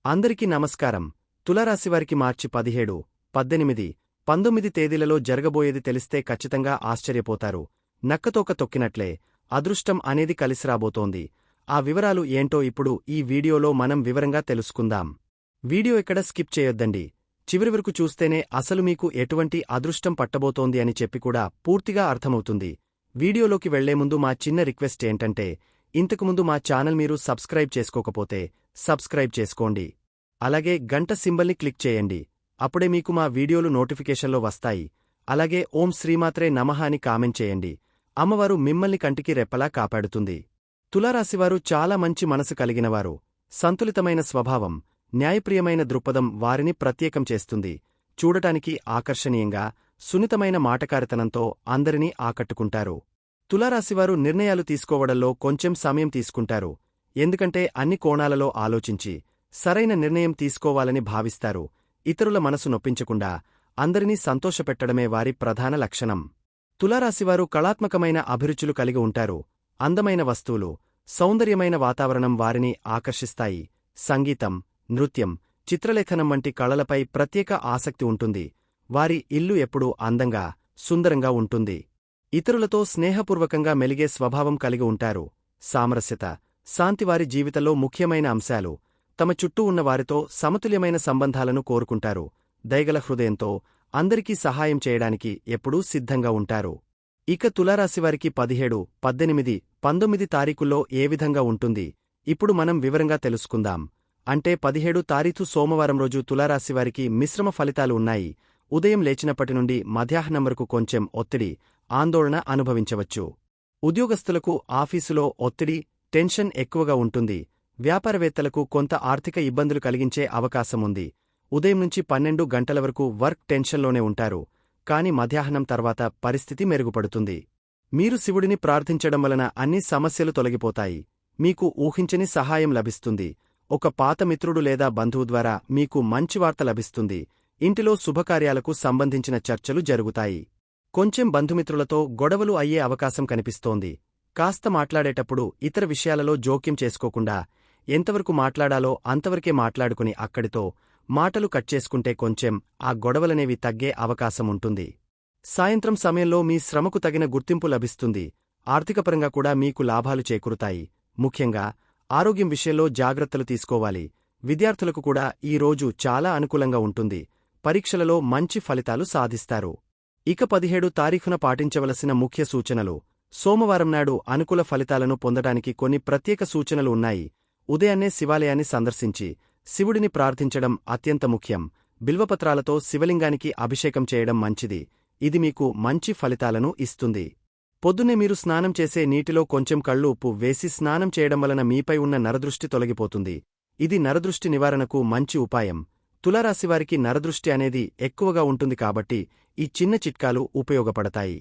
అందరికీ నమస్కారం. తులారాశివారికి మార్చి 17, 18, 19 తేదీలలో జరగబోయేది తెలిస్తే ఖచ్చితంగా ఆశ్చర్యపోతారు. నక్కతోక తొక్కినట్లే అదృష్టం అనేది కలిసిరాబోతోంది. ఆ వివరాలు ఏంటో ఇప్పుడు ఈ వీడియోలో మనం వివరంగా తెలుసుకుందాం. వీడియో ఎక్కడ స్కిప్ చేయొద్దండి. చివరి వరకు చూస్తేనే అసలు మీకు ఎటువంటి అదృష్టం పట్టబోతోంది అని చెప్పి కూడా పూర్తిగా అర్థమవుతుంది. వీడియోలోకి వెళ్లే ముందు మా చిన్న రిక్వెస్ట్ ఏంటంటే, ఇంతకుముందు మా ఛానల్ మీరు సబ్స్క్రైబ్ చేసుకోకపోతే సబ్స్క్రైబ్ చేసుకోండి. అలాగే గంట సింబల్ని క్లిక్ చేయండి. అప్పుడే మీకు మా వీడియోలు నోటిఫికేషన్లో వస్తాయి. అలాగే ఓం శ్రీమాత్రే నమః అని కామెంట్ చేయండి. అమ్మవారు మిమ్మల్ని కంటికి రెప్పలా కాపాడుతుంది. తులారాశివారు చాలా మంచి మనసు కలిగినవారు. సంతులితమైన స్వభావం, న్యాయప్రియమైన దృక్పథం వారిని ప్రత్యేకం చేస్తుంది. చూడటానికి ఆకర్షణీయంగా, సున్నితమైన మాటకారితనంతో అందరినీ ఆకట్టుకుంటారు. తులారాశివారు నిర్ణయాలు తీసుకోవడంలో కొంచెం సమయం తీసుకుంటారు. ఎందుకంటే అన్ని కోణాలలో ఆలోచించి సరైన నిర్ణయం తీసుకోవాలని భావిస్తారు. ఇతరుల మనసు నొప్పించకుండా అందరినీ సంతోషపెట్టడమే వారి ప్రధాన లక్షణం. తులారాశివారు కళాత్మకమైన అభిరుచులు కలిగి ఉంటారు. అందమైన వస్తువులు, సౌందర్యమైన వాతావరణం వారిని ఆకర్షిస్తాయి. సంగీతం, నృత్యం, చిత్రలేఖనం వంటి కళలపై ప్రత్యేక ఆసక్తి ఉంటుంది. వారి ఇల్లు ఎప్పుడూ అందంగా, సుందరంగా ఉంటుంది. ఇతరులతో స్నేహపూర్వకంగా మెలిగే స్వభావం కలిగి ఉంటారు. సామరస్యత, శాంతి వారి జీవితంలో ముఖ్యమైన అంశాలు. తమ చుట్టూ ఉన్న వారితో సమతుల్యమైన సంబంధాలను కోరుకుంటారు. దయగల హృదయంతో అందరికీ సహాయం చేయడానికి ఎప్పుడూ సిద్ధంగా ఉంటారు. ఇక తులారాశివారికి 17, 18, 19 తారీఖుల్లో ఏ విధంగా ఉంటుంది ఇప్పుడు మనం వివరంగా తెలుసుకుందాం. అంటే 17 తారీఖు సోమవారం రోజు తులారాశివారికి మిశ్రమ ఫలితాలు ఉన్నాయి. ఉదయం లేచినప్పటి నుండి మధ్యాహ్నం వరకు కొంచెం ఒత్తిడి, ఆందోళన అనుభవించవచ్చు. ఉద్యోగస్తులకు ఆఫీసులో ఒత్తిడి, టెన్షన్ ఎక్కువగా ఉంటుంది. వ్యాపారవేత్తలకు కొంత ఆర్థిక ఇబ్బందులు కలిగించే అవకాశముంది. ఉదయం నుంచి 12 గంటల వరకు వర్క్ టెన్షన్లోనే ఉంటారు. కాని మధ్యాహ్నం తర్వాత పరిస్థితి మెరుగుపడుతుంది. మీరు శివుడిని ప్రార్థించడం వలన అన్ని సమస్యలు తొలగిపోతాయి. మీకు ఊహించని సహాయం లభిస్తుంది. ఒక పాత మిత్రుడు లేదా బంధువు ద్వారా మీకు మంచి వార్త లభిస్తుంది. ఇంటిలో శుభకార్యాలకు సంబంధించిన చర్చలు జరుగుతాయి. కొంచెం బంధుమిత్రులతో గొడవలు అయ్యే అవకాశం కనిపిస్తోంది. కాస్త మాట్లాడేటప్పుడు ఇతర విషయాలలో జోక్యం చేసుకోకుండా ఎంతవరకు మాట్లాడాలో అంతవరకే మాట్లాడుకుని అక్కడితో మాటలు కట్ చేసుకుంటే కొంచెం ఆ గొడవలనేవి తగ్గే అవకాశముంటుంది. సాయంత్రం సమయంలో మీ శ్రమకు తగిన గుర్తింపు లభిస్తుంది. ఆర్థికపరంగా కూడా మీకు లాభాలు చేకూరుతాయి. ముఖ్యంగా ఆరోగ్యం విషయంలో జాగ్రత్తలు తీసుకోవాలి. విద్యార్థులకు కూడా ఈ రోజు చాలా అనుకూలంగా ఉంటుంది. పరీక్షలలో మంచి ఫలితాలు సాధిస్తారు. ఇక 17 తారీఖున పాటించవలసిన ముఖ్య సూచనలు. సోమవారం నాడు అనుకూల ఫలితాలను పొందడానికి కొన్ని ప్రత్యేక సూచనలు ఉన్నాయి. ఉదయాన్నే శివాలయాన్ని సందర్శించి శివుడిని ప్రార్థించడం అత్యంత ముఖ్యం. బిల్వపత్రాలతో శివలింగానికి అభిషేకం చేయడం మంచిది. ఇది మీకు మంచి ఫలితాలను ఇస్తుంది. పొద్దున్నే మీరు స్నానం చేసే నీటిలో కొంచెం కళ్ళు ఉప్పు వేసి స్నానం చేయడం వలన మీపై ఉన్న నరదృష్టి తొలగిపోతుంది. ఇది నరదృష్టి నివారణకు మంచి ఉపాయం. తులారాశివారికి నరదృష్టి అనేది ఎక్కువగా ఉంటుంది కాబట్టి ఈ చిన్న చిట్కాలు ఉపయోగపడతాయి.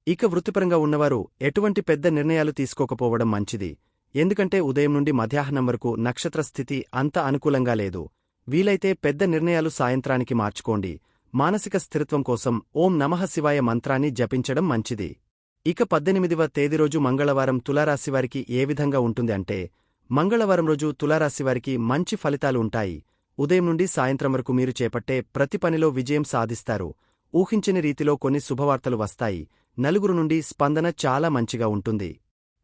ఇక వృత్తిపరంగా ఉన్నవారు ఎటువంటి పెద్ద నిర్ణయాలు తీసుకోకపోవడం మంచిది. ఎందుకంటే ఉదయం నుండి మధ్యాహ్నం వరకు నక్షత్రస్థితి అంత అనుకూలంగా లేదు. వీలైతే పెద్ద నిర్ణయాలు సాయంత్రానికి మార్చుకోండి. మానసిక స్థిరత్వం కోసం ఓం నమః శివాయ మంత్రాన్ని జపించడం మంచిది. ఇక 18వ తేదీ రోజు మంగళవారం తులారాశివారికి ఏ విధంగా ఉంటుంది అంటే, మంగళవారం రోజు తులారాశివారికి మంచి ఫలితాలు ఉంటాయి. ఉదయం నుండి సాయంత్రం వరకు మీరు చేపట్టే ప్రతి పనిలో విజయం సాధిస్తారు. ఊహించని రీతిలో కొన్ని శుభవార్తలు వస్తాయి. నలుగురు నుండి స్పందన చాలా మంచిగా ఉంటుంది.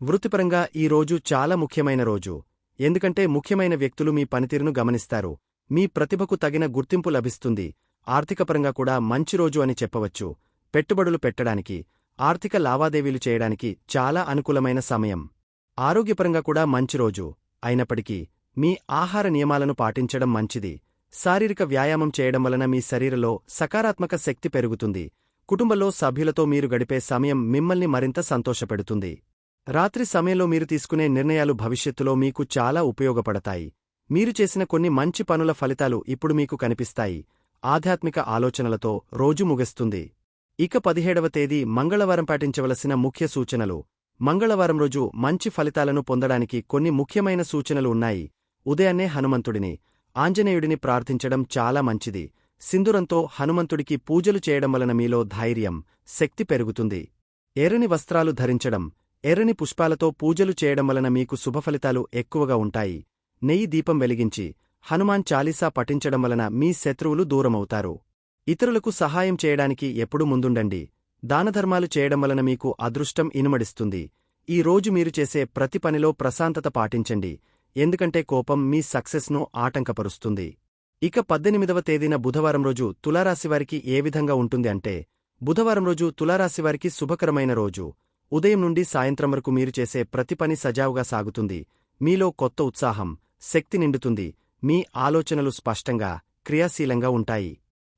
వృత్తిపరంగా ఈ రోజు చాలా ముఖ్యమైన రోజు. ఎందుకంటే ముఖ్యమైన వ్యక్తులు మీ పనితీరును గమనిస్తారు. మీ ప్రతిభకు తగిన గుర్తింపు లభిస్తుంది. ఆర్థికపరంగా కూడా మంచి రోజు అని చెప్పవచ్చు. పెట్టుబడులు పెట్టడానికి, ఆర్థిక లావాదేవీలు చేయడానికి చాలా అనుకూలమైన సమయం. ఆరోగ్యపరంగా కూడా మంచి రోజు. అయినప్పటికీ మీ ఆహార నియమాలను పాటించడం మంచిది. శారీరక వ్యాయామం చేయడం వలన మీ శరీరంలో సకారాత్మక శక్తి పెరుగుతుంది. కుటుంబంలో సభ్యులతో మీరు గడిపే సమయం మిమ్మల్ని మరింత సంతోషపెడుతుంది. రాత్రి సమయంలో మీరు తీసుకునే నిర్ణయాలు భవిష్యత్తులో మీకు చాలా ఉపయోగపడతాయి. మీరు చేసిన కొన్ని మంచి పనుల ఫలితాలు ఇప్పుడు మీకు కనిపిస్తాయి. ఆధ్యాత్మిక ఆలోచనలతో రోజు ముగుస్తుంది. ఇక 17వ తేదీ మంగళవారం పాటించవలసిన ముఖ్య సూచనలు. మంగళవారం రోజు మంచి ఫలితాలను పొందడానికి కొన్ని ముఖ్యమైన సూచనలు ఉన్నాయి. ఉదయాన్నే హనుమంతుడిని, ఆంజనేయుడిని ప్రార్థించడం చాలా మంచిది. సింధూరంతో హనుమంతుడికి పూజలు చేయడం వలన మీలో ధైర్యం, శక్తి పెరుగుతుంది. ఎర్రని వస్త్రాలు ధరించడం, ఎర్రని పుష్పాలతో పూజలు చేయడం వలన మీకు శుభఫలితాలు ఎక్కువగా ఉంటాయి. నెయ్యి దీపం వెలిగించి హనుమాన్ చాలీసా పఠించడం వలన మీ శత్రువులు దూరమవుతారు. ఇతరులకు సహాయం చేయడానికి ఎప్పుడూ ముందుండండి. దానధర్మాలు చేయడం వలన మీకు అదృష్టం ఇనుమడిస్తుంది. ఈ రోజు మీరు చేసే ప్రతి పనిలో ప్రశాంతత పాటించండి, ఎందుకంటే కోపం మీ సక్సెస్ను ఆటంకపరుస్తుంది. ఇక 18వ తేదీన బుధవారం రోజు తులారాశివారికి ఏ విధంగా ఉంటుంది అంటే, బుధవారం రోజు తులారాశివారికి శుభకరమైన రోజు. ఉదయం నుండి సాయంత్రం వరకు మీరు చేసే ప్రతి పని సజావుగా సాగుతుంది. మీలో కొత్త ఉత్సాహం, శక్తి నిండుతుంది. మీ ఆలోచనలు స్పష్టంగా, క్రియాశీలంగా ఉంటాయి.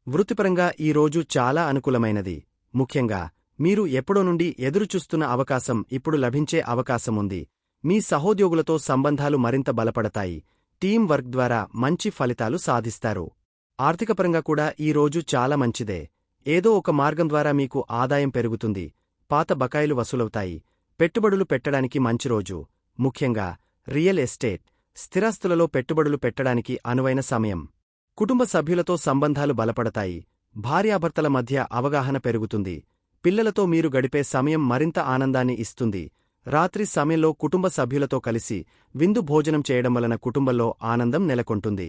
వృత్తిపరంగా ఈ రోజు చాలా అనుకూలమైనది. ముఖ్యంగా మీరు ఎప్పుడో నుండి ఎదురుచూస్తున్న అవకాశం ఇప్పుడు లభించే అవకాశముంది. మీ సహోద్యోగులతో సంబంధాలు మరింత బలపడతాయి. టీం వర్క్ ద్వారా మంచి ఫలితాలు సాధిస్తారు. ఆర్థికపరంగా కూడా ఈ రోజు చాలా మంచిదే. ఏదో ఒక మార్గం ద్వారా మీకు ఆదాయం పెరుగుతుంది. పాత బకాయిలు వసూలవుతాయి. పెట్టుబడులు పెట్టడానికి మంచి రోజు. ముఖ్యంగా రియల్ ఎస్టేట్, స్థిరాస్తులలో పెట్టుబడులు పెట్టడానికి అనువైన సమయం. కుటుంబ సభ్యులతో సంబంధాలు బలపడతాయి. భార్యాభర్తల మధ్య అవగాహన పెరుగుతుంది. పిల్లలతో మీరు గడిపే సమయం మరింత ఆనందాన్ని ఇస్తుంది. రాత్రి సమయంలో కుటుంబ సభ్యులతో కలిసి విందు భోజనం చేయడం వలన కుటుంబంలో ఆనందం నెలకొంటుంది.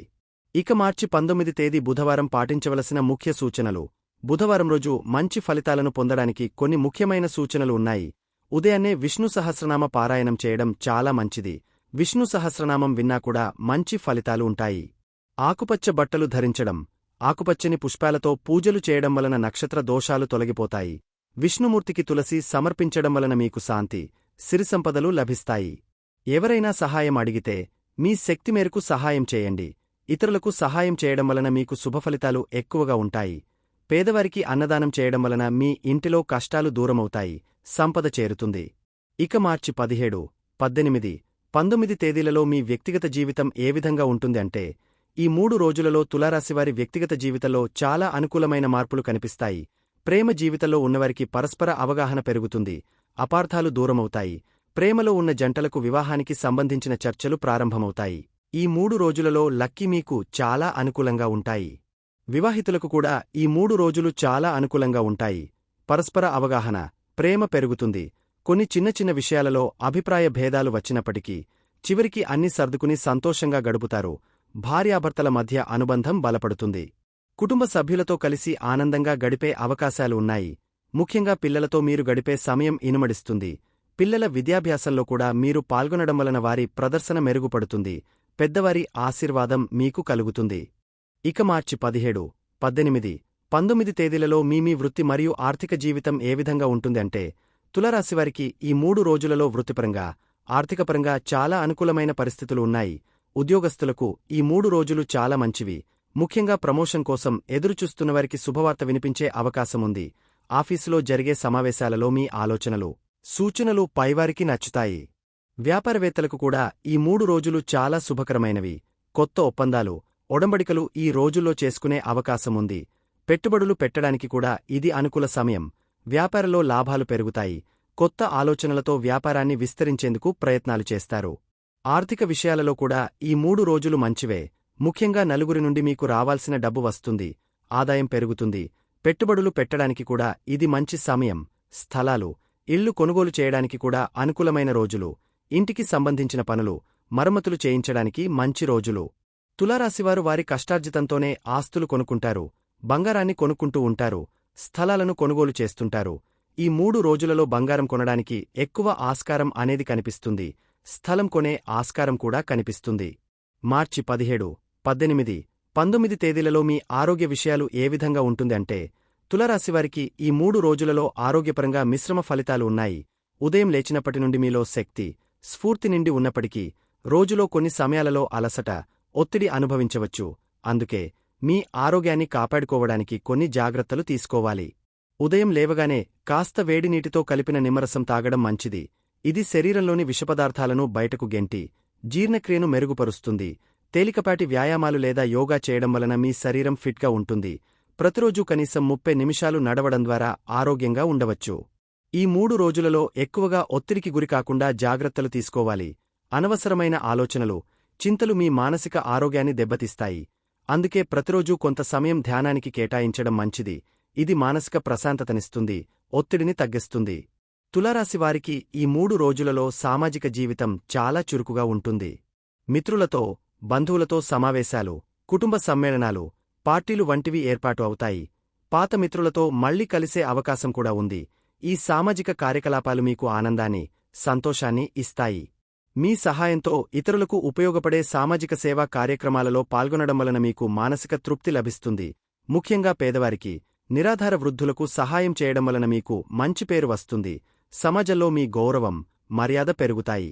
ఇక మార్చి 19 తేదీ బుధవారం పాటించవలసిన ముఖ్య సూచనలు. బుధవారం రోజు మంచి ఫలితాలను పొందడానికి కొన్ని ముఖ్యమైన సూచనలు ఉన్నాయి. ఉదయాన్నే విష్ణు సహస్రనామ పారాయణం చేయడం చాలా మంచిది. విష్ణు సహస్రనామం విన్నా కూడా మంచి ఫలితాలు ఉంటాయి. ఆకుపచ్చ బట్టలు ధరించడం, ఆకుపచ్చని పుష్పాలతో పూజలు చేయడం వలన నక్షత్ర దోషాలు తొలగిపోతాయి. విష్ణుమూర్తికి తులసి సమర్పించడం వలన మీకు శాంతి, సిరిసంపదలు లభిస్తాయి. ఎవరైనా సహాయం అడిగితే మీ శక్తి మేరకు సహాయం చేయండి. ఇతరులకు సహాయం చేయడం వలన మీకు శుభఫలితాలు ఎక్కువగా ఉంటాయి. పేదవారికి అన్నదానం చేయడం వలన మీ ఇంటిలో కష్టాలు దూరమవుతాయి, సంపద చేరుతుంది. ఇక మార్చి 17, 18, 19 తేదీలలో మీ వ్యక్తిగత జీవితం ఏ విధంగా ఉంటుంది అంటే, ఈ 3 రోజులలో తులారాశివారి వ్యక్తిగత జీవితంలో చాలా అనుకూలమైన మార్పులు కనిపిస్తాయి. ప్రేమ జీవితంలో ఉన్నవారికి పరస్పర అవగాహన పెరుగుతుంది. అపార్థాలు దూరమవుతాయి. ప్రేమలో ఉన్న జంటలకు వివాహానికి సంబంధించిన చర్చలు ప్రారంభమవుతాయి. ఈ 3 రోజులలో లక్కీ మీకు చాలా అనుకూలంగా ఉంటాయి. వివాహితులకు కూడా ఈ 3 రోజులు చాలా అనుకూలంగా ఉంటాయి. పరస్పర అవగాహన, ప్రేమ పెరుగుతుంది. కొన్ని చిన్న చిన్న విషయాలలో అభిప్రాయ భేదాలు వచ్చినప్పటికీ చివరికి అన్ని సర్దుకుని సంతోషంగా గడుపుతారు. భార్యాభర్తల మధ్య అనుబంధం బలపడుతుంది. కుటుంబ సభ్యులతో కలిసి ఆనందంగా గడిపే అవకాశాలు ఉన్నాయి. ముఖ్యంగా పిల్లలతో మీరు గడిపే సమయం ఇనుమడిస్తుంది. పిల్లల విద్యాభ్యాసంలో కూడా మీరు పాల్గొనడం వలన వారి ప్రదర్శన మెరుగుపడుతుంది. పెద్దవారి ఆశీర్వాదం మీకు కలుగుతుంది. ఇక మార్చి 17, 18, 19 తేదీలలో మీ వృత్తి మరియు ఆర్థిక జీవితం ఏ విధంగా ఉంటుంది అంటే, తులారాశివారికి ఈ 3 రోజులలో వృత్తిపరంగా, ఆర్థికపరంగా చాలా అనుకూలమైన పరిస్థితులు ఉన్నాయి. ఉద్యోగస్తులకు ఈ 3 రోజులు చాలా మంచివి. ముఖ్యంగా ప్రమోషన్ కోసం ఎదురుచూస్తున్నవారికి శుభవార్త వినిపించే అవకాశముంది. ఆఫీసులో జరిగే సమావేశాలలో మీ ఆలోచనలు, సూచనలు పైవారికి నచ్చుతాయి. వ్యాపారవేత్తలకు కూడా ఈ 3 రోజులు చాలా శుభకరమైనవి. కొత్త ఒప్పందాలు, ఒడంబడికలు ఈ రోజుల్లో చేసుకునే అవకాశముంది. పెట్టుబడులు పెట్టడానికి కూడా ఇది అనుకూల సమయం. వ్యాపారంలో లాభాలు పెరుగుతాయి. కొత్త ఆలోచనలతో వ్యాపారాన్ని విస్తరించేందుకు ప్రయత్నాలు చేస్తారు. ఆర్థిక విషయాలలో కూడా ఈ 3 రోజులు మంచివే. ముఖ్యంగా నలుగురి నుండి మీకు రావాల్సిన డబ్బు వస్తుంది. ఆదాయం పెరుగుతుంది. పెట్టుబడులు పెట్టడానికి కూడా ఇది మంచి సమయం. స్థలాలు, ఇళ్లు కొనుగోలు చేయడానికి కూడా అనుకూలమైన రోజులు. ఇంటికి సంబంధించిన పనులు, మరమ్మతులు చేయించడానికి మంచి రోజులు. తులారాశివారు వారి కష్టార్జితంతోనే ఆస్తులు కొనుక్కుంటారు. బంగారాన్ని కొనుక్కుంటూ ఉంటారు. స్థలాలను కొనుగోలు చేస్తుంటారు. ఈ 3 రోజులలో బంగారం కొనడానికి ఎక్కువ ఆస్కారం అనేది కనిపిస్తుంది. స్థలం కొనే ఆస్కారం కూడా కనిపిస్తుంది. మార్చి 17, 18, 19 తేదీలలో మీ ఆరోగ్య విషయాలు ఏ విధంగా ఉంటుంది అంటే, తులారాశివారికి ఈ 3 రోజులలో ఆరోగ్యపరంగా మిశ్రమ ఫలితాలు ఉన్నాయి. ఉదయం లేచినప్పటి నుండి మీలో శక్తి, స్ఫూర్తి నిండి ఉన్నప్పటికీ రోజులో కొన్ని సమయాలలో అలసట, ఒత్తిడి అనుభవించవచ్చు. అందుకే మీ ఆరోగ్యాన్ని కాపాడుకోవడానికి కొన్ని జాగ్రత్తలు తీసుకోవాలి. ఉదయం లేవగానే కాస్త వేడినీటితో కలిపిన నిమ్మరసం తాగడం మంచిది. ఇది శరీరంలోని విషపదార్థాలను బయటకు గెంటి జీర్ణక్రియను మెరుగుపరుస్తుంది. తేలికపాటి వ్యాయామాలు లేదా యోగా చేయడం వలన మీ శరీరం ఫిట్గా ఉంటుంది. ప్రతిరోజూ కనీసం 30 నిమిషాలు నడవడం ద్వారా ఆరోగ్యంగా ఉండవచ్చు. ఈ 3 రోజులలో ఎక్కువగా ఒత్తిడికి గురికాకుండా జాగ్రత్తలు తీసుకోవాలి. అనవసరమైన ఆలోచనలు, చింతలు మీ మానసిక ఆరోగ్యాన్ని దెబ్బతీస్తాయి. అందుకే ప్రతిరోజూ కొంత సమయం ధ్యానానికి కేటాయించడం మంచిది. ఇది మానసిక ప్రశాంతతనిస్తుంది, ఒత్తిడిని తగ్గిస్తుంది. తులారాశివారికి ఈ 3 రోజులలో సామాజిక జీవితం చాలా చురుకుగా ఉంటుంది. మిత్రులతో, బంధువులతో సమావేశాలు, కుటుంబ సమ్మేళనాలు, పార్టీలు వంటివి ఏర్పాటు అవుతాయి. పాత మిత్రులతో మళ్లీ కలిసే అవకాశం కూడా ఉంది. ఈ సామాజిక కార్యకలాపాలు మీకు ఆనందాన్ని, సంతోషాన్ని ఇస్తాయి. మీ సహాయంతో ఇతరులకు ఉపయోగపడే సామాజిక సేవా కార్యక్రమాలలో పాల్గొనడం వలన మీకు మానసిక తృప్తి లభిస్తుంది. ముఖ్యంగా పేదవారికి, నిరాధార వృద్ధులకు సహాయం చేయడం వలన మీకు మంచి పేరు వస్తుంది. సమాజంలో మీ గౌరవం, మర్యాద పెరుగుతాయి.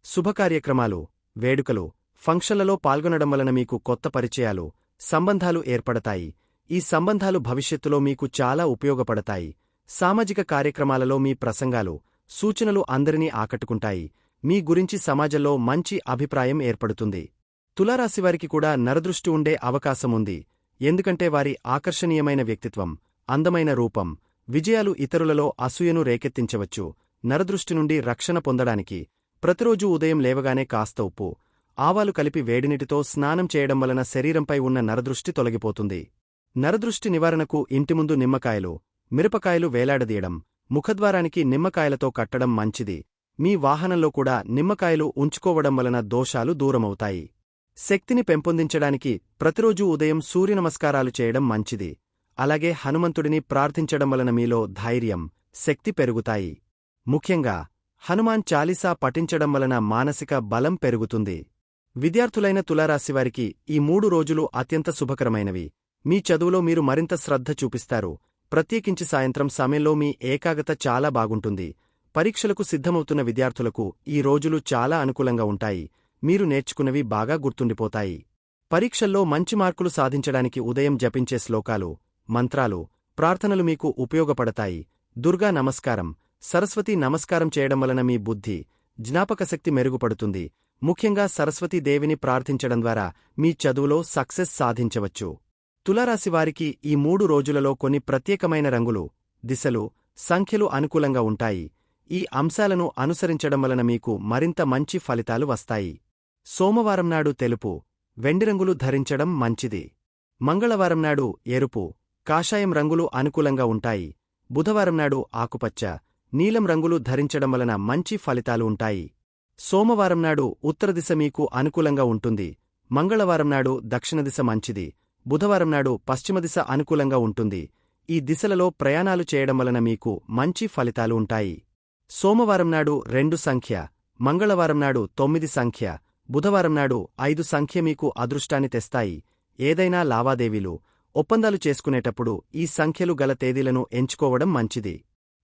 శుభకార్యక్రమాలు, వేడుకలు, ఫంక్షన్లలో పాల్గొనడం వలన మీకు కొత్త పరిచయాలు, సంబంధాలు ఏర్పడతాయి. ఈ సంబంధాలు భవిష్యత్తులో మీకు చాలా ఉపయోగపడతాయి. సామాజిక కార్యక్రమాలలో మీ ప్రసంగాలు, సూచనలు అందరినీ ఆకట్టుకుంటాయి. మీ గురించి సమాజంలో మంచి అభిప్రాయం ఏర్పడుతుంది. తులారాశివారికి కూడా నరదృష్టి ఉండే అవకాశముంది. ఎందుకంటే వారి ఆకర్షణీయమైన వ్యక్తిత్వం, అందమైన రూపం, విజయాలు ఇతరులలో అసూయను రేకెత్తించవచ్చు. నరదృష్టి నుండి రక్షణ పొందడానికి ప్రతిరోజూ ఉదయం లేవగానే కాస్త ఉప్పు, ఆవాలు కలిపి వేడినీటితో స్నానం చేయడం వలన శరీరంపై ఉన్న నరదృష్టి తొలగిపోతుంది. నరదృష్టి నివారణకు ఇంటిముందు నిమ్మకాయలు, మిరపకాయలు వేలాడదీయడం, ముఖద్వారానికి నిమ్మకాయలతో కట్టడం మంచిది. మీ వాహనంలో కూడా నిమ్మకాయలు ఉంచుకోవడం వలన దోషాలు దూరమవుతాయి. శక్తిని పెంపొందించడానికి ప్రతిరోజూ ఉదయం సూర్యనమస్కారాలు చేయడం మంచిది. అలాగే హనుమంతుడిని ప్రార్థించడం వలన మీలో ధైర్యం, శక్తి పెరుగుతాయి. ముఖ్యంగా హనుమాన్ చాలీసా పఠించడం వలన మానసిక బలం పెరుగుతుంది. విద్యార్థులైన తులారాశివారికి ఈ 3 రోజులు అత్యంత శుభకరమైనవి. మీ చదువులో మీరు మరింత శ్రద్ధ చూపిస్తారు. ప్రత్యేకించి సాయంత్రం సమయంలో మీ ఏకాగ్రత చాలా బాగుంటుంది. పరీక్షలకు సిద్ధమవుతున్న విద్యార్థులకు ఈ రోజులు చాలా అనుకూలంగా ఉంటాయి. మీరు నేర్చుకున్నవి బాగా గుర్తుండిపోతాయి. పరీక్షల్లో మంచి మార్కులు సాధించడానికి ఉదయం జపించే శ్లోకాలు, మంత్రాలు, ప్రార్థనలు మీకు ఉపయోగపడతాయి. దుర్గా నమస్కారం, సరస్వతీ నమస్కారం చేయడం వలన మీ బుద్ధి, జ్ఞాపకశక్తి మెరుగుపడుతుంది. ముఖ్యంగా సరస్వతీదేవిని ప్రార్థించడం ద్వారా మీ చదువులో సక్సెస్ సాధించవచ్చు. తులారాశివారికి ఈ 3 రోజులలో కొన్ని ప్రత్యేకమైన రంగులు, దిశలు, సంఖ్యలు అనుకూలంగా ఉంటాయి. ఈ అంశాలను అనుసరించడం వలన మీకు మరింత మంచి ఫలితాలు వస్తాయి. సోమవారం నాడు తెలుపు, వెండి రంగులు ధరించడం మంచిది. మంగళవారం నాడు ఎరుపు, కాషాయం రంగులు అనుకూలంగా ఉంటాయి. బుధవారం నాడు ఆకుపచ్చ, నీలం రంగులు ధరించడం వలన మంచి ఫలితాలు ఉంటాయి. సోమవారం నాడు ఉత్తరదిశ మీకు అనుకూలంగా ఉంటుంది. మంగళవారం నాడు దక్షిణదిశ మంచిది. బుధవారం నాడు పశ్చిమదిశ అనుకూలంగా ఉంటుంది. ఈ దిశలలో ప్రయాణాలు చేయడం వలన మీకు మంచి ఫలితాలు ఉంటాయి. సోమవారం నాడు 2 సంఖ్య, మంగళవారం నాడు 9 సంఖ్య, బుధవారం నాడు 5 సంఖ్య మీకు అదృష్టాన్ని తెస్తాయి. ఏదైనా లావాదేవీలు, ఒప్పందాలు చేసుకునేటప్పుడు ఈ సంఖ్యలు గల తేదీలను ఎంచుకోవడం మంచిది.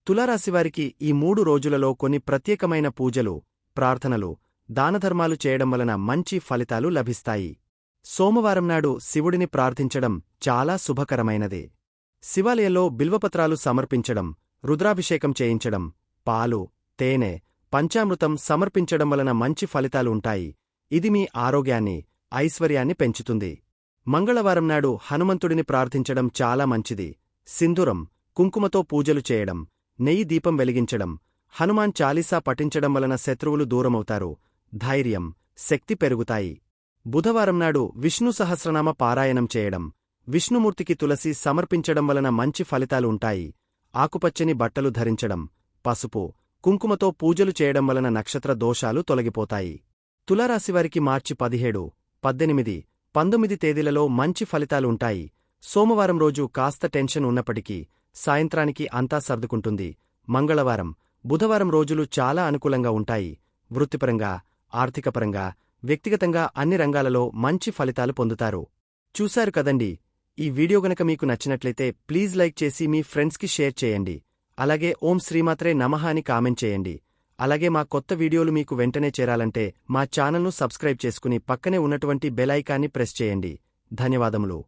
తులారాశివారికి ఈ 3 రోజులలో కొన్ని ప్రత్యేకమైన పూజలు, ప్రార్థనలు, దానధర్మాలు చేయడం వలన మంచి ఫలితాలు లభిస్తాయి. సోమవారం నాడు శివుడిని ప్రార్థించడం చాలా శుభకరమైనదే. శివాలయంలో బిల్వపత్రాలు సమర్పించడం, రుద్రాభిషేకం చేయించడం, పాలు, తేనె, పంచామృతం సమర్పించడం వలన మంచి ఫలితాలు ఉంటాయి. ఇది మీ ఆరోగ్యాన్ని, ఐశ్వర్యాన్ని పెంచుతుంది. మంగళవారం నాడు హనుమంతుడిని ప్రార్థించడం చాలా మంచిది. సింధూరం, కుంకుమతో పూజలు చేయడం, నెయ్యి దీపం వెలిగించడం, హనుమాన్ చాలీసా పఠించడం వలన శత్రువులు దూరమవుతారు. ధైర్యం, శక్తి పెరుగుతాయి. బుధవారం నాడు విష్ణు సహస్రనామ పారాయణం చేయడం, విష్ణుమూర్తికి తులసి సమర్పించడం వలన మంచి ఫలితాలు ఉంటాయి. ఆకుపచ్చని బట్టలు ధరించడం, పసుపు, కుంకుమతో పూజలు చేయడం వలన నక్షత్ర దోషాలు తొలగిపోతాయి. తులారాశివారికి మార్చి 17, 18, 19 తేదీలలో మంచి ఫలితాలు ఉంటాయి. సోమవారం రోజు కాస్త టెన్షన్ ఉన్నప్పటికీ సాయంత్రానికి అంతా సర్దుకుంటుంది. మంగళవారం, బుధవారం రోజులు చాలా అనుకూలంగా ఉంటాయి. వృత్తిపరంగా, ఆర్థికపరంగా, వ్యక్తిగతంగా అన్ని రంగాలలో మంచి ఫలితాలు పొందుతారు. చూశారు కదండి. ఈ వీడియో గనక మీకు నచ్చినట్లయితే ప్లీజ్ లైక్ చేసి మీ ఫ్రెండ్స్కి షేర్ చేయండి. అలాగే ఓం శ్రీమాత్రే నమః అని కామెంట్ చేయండి. అలాగే మా కొత్త వీడియోలు మీకు వెంటనే చేరాలంటే మా ఛానల్ను సబ్స్క్రైబ్ చేసుకుని పక్కనే ఉన్నటువంటి బెల్ ఐకాన్ని ప్రెస్ చేయండి. ధన్యవాదములు.